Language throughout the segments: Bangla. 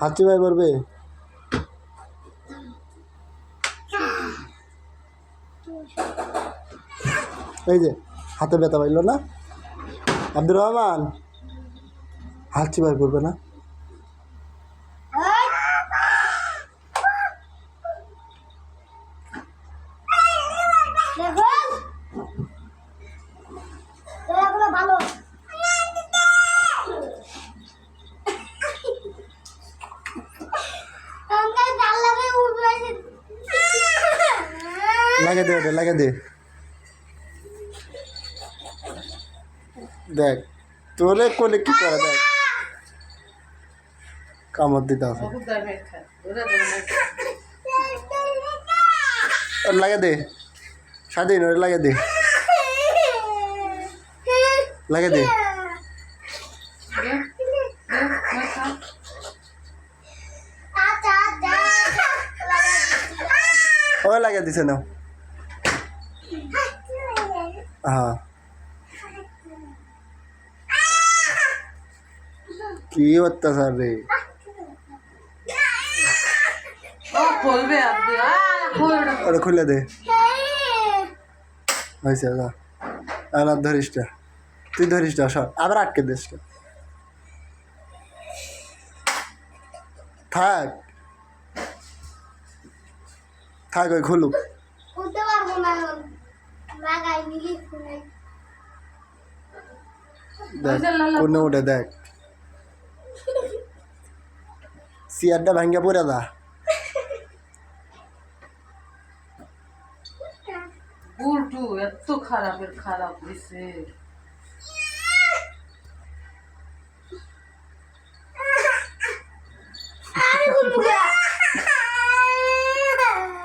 হাত চিপাই পড়বে। এই যে হাতে ব্যথা পাইল না আব্দুর রহমান, হাত চিপাই পড়বে না। লাগে দে ওটা, লাগে দে। দেখ তোরে কোলে কি করে, দেখ কামড় দিতে আছে। লাগে দে স্বাধীন, ওরে লাগে দে, লাগে দে। ও লাগে দিছে না। হ্যাঁ কি অত্যাচার রে। ওটা খুলে দে, হয়েছে যা। আর ধরিস না, তুই ধরিস না, সব আবার আটকে দিস। থাক থাক, ওই খুলুক। দেখ কোনে উঠে, দেখ চেয়ারটা ভাঙ্গা পড়ে দা। উল্টু এত খারাপের খারাপ দিছে।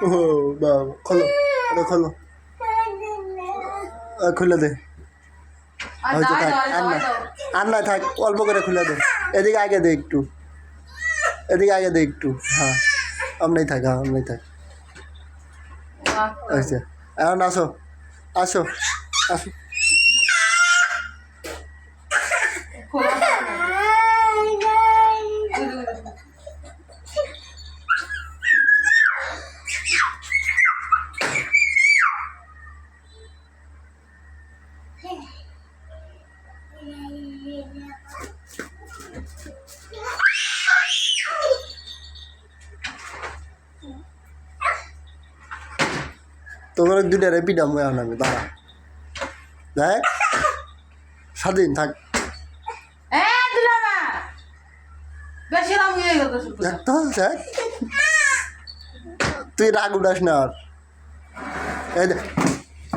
ও বাবা, খোলো ওটা, খোলো, খুলে দে। হয়তো থাক, আর না থাক, অল্প করে খুলে দে। এদিকে আগে দে একটু, এদিকে আগে দে একটু। হ্যাঁ আমরাই থাক, হ্যাঁ আমরাই থাক। আচ্ছা এখন আসো, আসো আসো। তোমার দুটারে পিটাম এখন আমি, দাঁড়া। দেখ স্বাধীন থাক, দেখ তো, দেখ তুই রাগ উঠাস না আর। এই দেখ,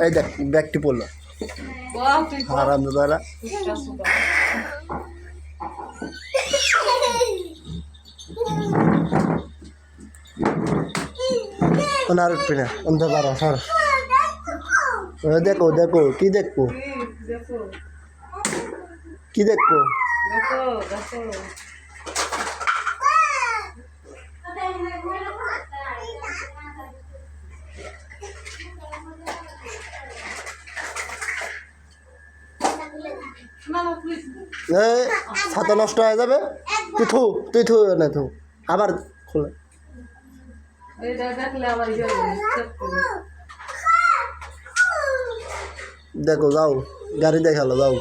এই দেখ ব্যাগটি পড়লো। আরাম দাদা, আর উঠবি না, অন্ধকার সর। দেখো দেখো, কি দেখবো, কি দেখবো? ছাতা নষ্ট হয়ে যাবে, তুই থু, তুই থু না, থু আবার খোলা। দেখো যাও, গাড়ি দেখালো, যাও।